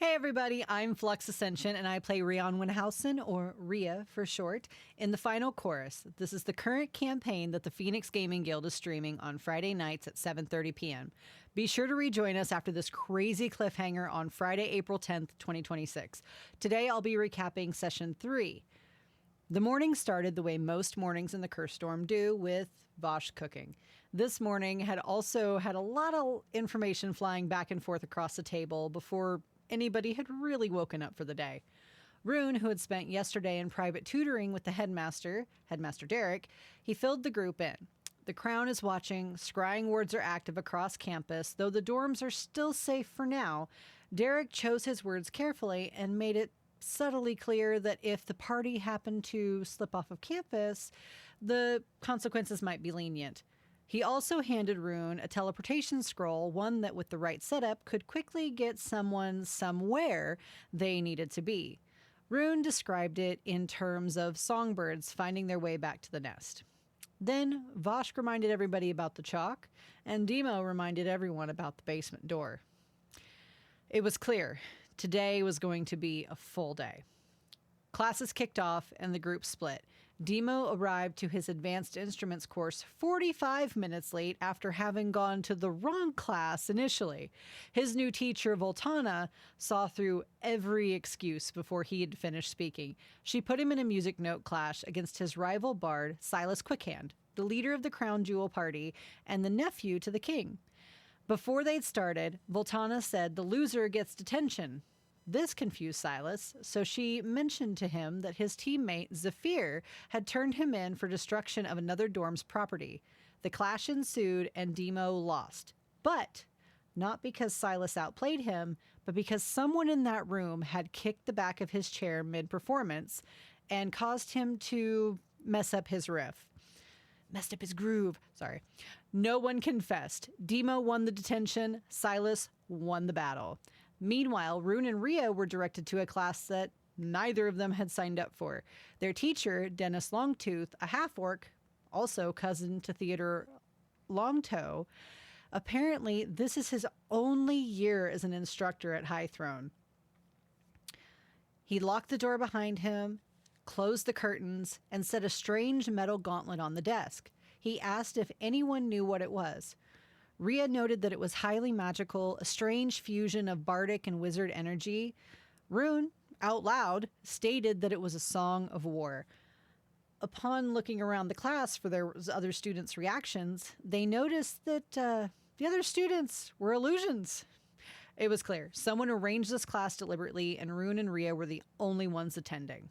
Hey everybody, I'm Flux Ascension and I play Rhianwyn Halcyne, or Rhea for short, in the final chorus. This is the current campaign that the Phoenix Gaming Guild is streaming on Friday nights at 7:30 p.m. Be sure to rejoin us after this crazy cliffhanger on Friday, April 10th, 2026. Today I'll be recapping Session 3. The morning started the way most mornings in the Curse Storm do, with Vosh cooking. This morning had also had a lot of information flying back and forth across the table before anybody had really woken up for the day. Rune, who had spent yesterday in private tutoring with the headmaster Derek, he filled the group in. The Crown is watching, scrying wards are active across campus, though the dorms are still safe for now. Derek chose his words carefully and made it subtly clear that if the party happened to slip off of campus, the consequences might be lenient. He also handed Rune a teleportation scroll, one that with the right setup could quickly get someone somewhere they needed to be. Rune described it in terms of songbirds finding their way back to the nest. Then Vosh reminded everybody about the chalk, and Demo reminded everyone about the basement door. It was clear today was going to be a full day. Classes kicked off and the group split. Demo arrived to his advanced instruments course 45 minutes late after having gone to the wrong class initially. His new teacher, Voltana, saw through every excuse before he had finished speaking. She put him in a music note clash against his rival bard, Silas Quickhand, the leader of the Crown Jewel Party and the nephew to the king. Before they'd started, Voltana said the loser gets detention. This confused Silas, so she mentioned to him that his teammate, Zephyr, had turned him in for destruction of another dorm's property. The clash ensued and Demo lost. But not because Silas outplayed him, but because someone in that room had kicked the back of his chair mid-performance and caused him to mess up his riff. Messed up his groove. Sorry. No one confessed. Demo won the detention. Silas won the battle. Meanwhile, Rune and Rhea were directed to a class that neither of them had signed up for. Their teacher, Dennis Longtooth, a half-orc, also cousin to Theodore Longtoe, apparently this is his only year as an instructor at High Throne. He locked the door behind him, closed the curtains, and set a strange metal gauntlet on the desk. He asked if anyone knew what it was. Rhea noted that it was highly magical, a strange fusion of bardic and wizard energy. Rune, out loud, stated that it was a song of war. Upon looking around the class for their other students' reactions, they noticed that the other students were illusions. It was clear. Someone arranged this class deliberately, and Rune and Rhea were the only ones attending.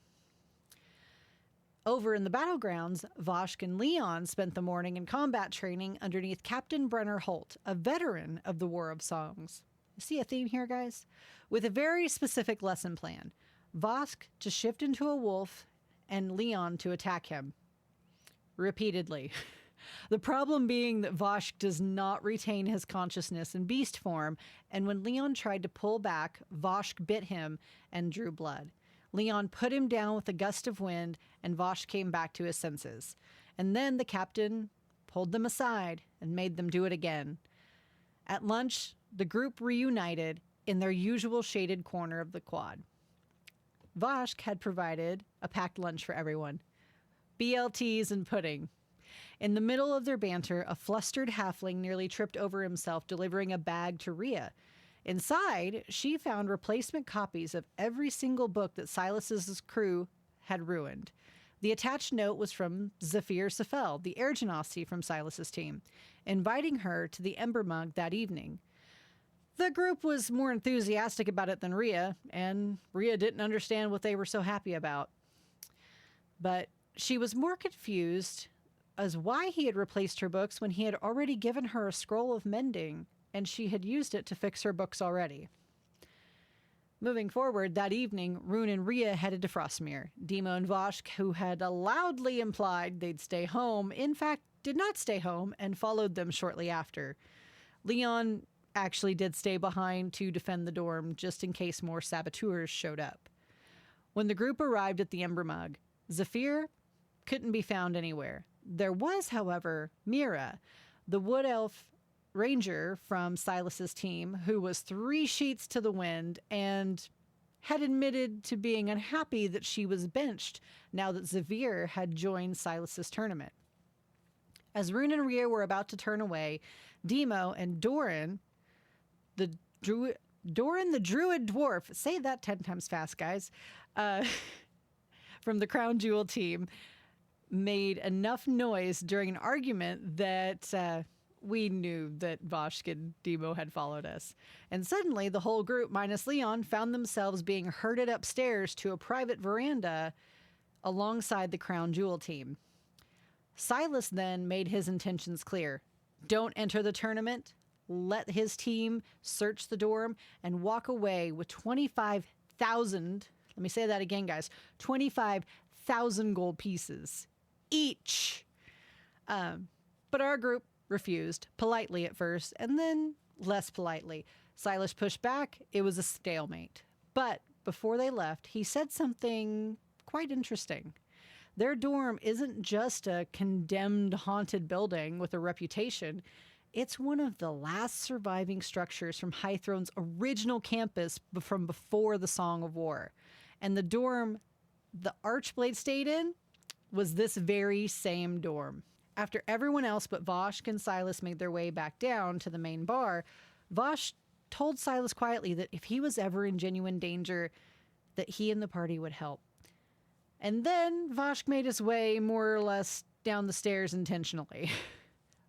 Over in the battlegrounds, Voshk and Leon spent the morning in combat training underneath Captain Brenner Holt, a veteran of the War of Songs. See a theme here, guys? With a very specific lesson plan. Vosk to shift into a wolf and Leon to attack him. Repeatedly. The problem being that Voshk does not retain his consciousness in beast form, and when Leon tried to pull back, Voshk bit him and drew blood. Leon put him down with a gust of wind, and Vosh came back to his senses. And then the captain pulled them aside and made them do it again. At lunch, the group reunited in their usual shaded corner of the quad. Vosh had provided a packed lunch for everyone. BLTs and pudding. In the middle of their banter, a flustered halfling nearly tripped over himself delivering a bag to Rhea. Inside, she found replacement copies of every single book that Silas's crew had ruined. The attached note was from Zephyr Safel, the air genasi from Silas's team, inviting her to the Ember Mug that evening. The group was more enthusiastic about it than Rhea, and Rhea didn't understand what they were so happy about. But she was more confused as why he had replaced her books when he had already given her a scroll of mending, and she had used it to fix her books already. Moving forward, that evening, Rune and Rhea headed to Frostmere. Demo and Voshk, who had loudly implied they'd stay home, in fact did not stay home and followed them shortly after. Leon actually did stay behind to defend the dorm just in case more saboteurs showed up. When the group arrived at the Ember Mug, Zephyr couldn't be found anywhere. There was, however, Mira, the wood elf ranger from Silas's team who was 3 sheets to the wind and had admitted to being unhappy that she was benched now that Xavier had joined Silas's tournament. As Rune and Rhea were about to turn away, Demo and Doran the druid dwarf, say that 10 times fast, guys, from the Crown Jewel team, made enough noise during an argument that we knew that Voshk and Demo had followed us. And suddenly, the whole group, minus Leon, found themselves being herded upstairs to a private veranda alongside the Crown Jewel team. Silas then made his intentions clear. Don't enter the tournament, let his team search the dorm, and walk away with 25,000, let me say that again, guys, 25,000 gold pieces each. But our group refused, politely at first, and then less politely. Silas pushed back. It was a stalemate. But before they left, he said something quite interesting. Their dorm isn't just a condemned, haunted building with a reputation. It's one of the last surviving structures from High Throne's original campus from before the Song of War. And the dorm the Archblade stayed in was this very same dorm. After everyone else but Voshk and Silas made their way back down to the main bar, Vosh told Silas quietly that if he was ever in genuine danger, that he and the party would help. And then Voshk made his way more or less down the stairs intentionally.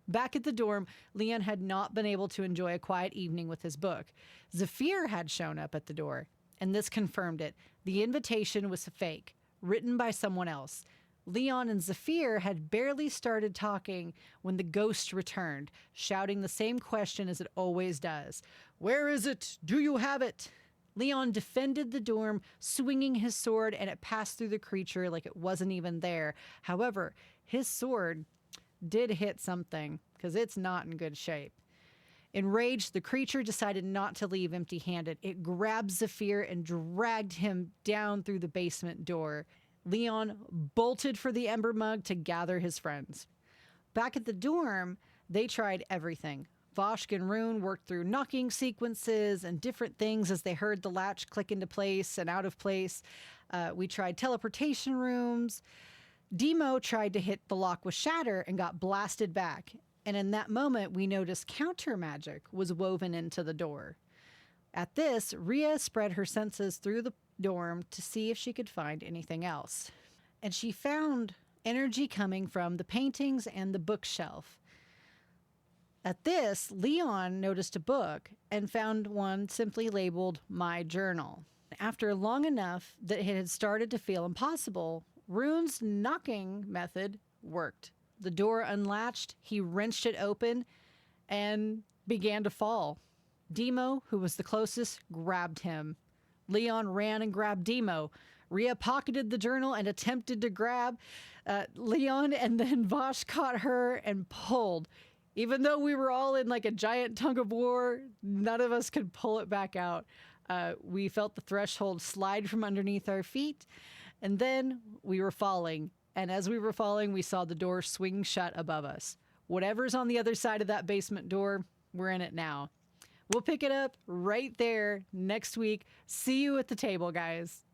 Back at the dorm, Leon had not been able to enjoy a quiet evening with his book. Zephyr had shown up at the door, and this confirmed it. The invitation was fake, written by someone else. Leon and Zephyr had barely started talking when the ghost returned, shouting the same question as it always does. "Where is it? Do you have it?" Leon defended the dorm, swinging his sword, and it passed through the creature like it wasn't even there. However, his sword did hit something, because it's not in good shape. Enraged, the creature decided not to leave empty-handed. It grabbed Zephyr and dragged him down through the basement door. Leon bolted for the Ember Mug to gather his friends. Back at the dorm, they tried everything. Voshk and Rune worked through knocking sequences and different things as they heard the latch click into place and out of place. We tried teleportation rooms. Demo tried to hit the lock with Shatter and got blasted back. And in that moment, we noticed counter magic was woven into the door. At this, Rhea spread her senses through the dorm to see if she could find anything else. And she found energy coming from the paintings and the bookshelf. At this, Leon noticed a book and found one simply labeled My Journal. After long enough that it had started to feel impossible, Rune's knocking method worked. The door unlatched, he wrenched it open, and began to fall. Demo, who was the closest, grabbed him. Leon ran and grabbed Demo. Rhea pocketed the journal and attempted to grab Leon, and then Vosh caught her and pulled. Even though we were all in like a giant tug of war, none of us could pull it back out. We felt the threshold slide from underneath our feet, and then we were falling. And as we were falling, we saw the door swing shut above us. Whatever's on the other side of that basement door, we're in it now. We'll pick it up right there next week. See you at the table, guys.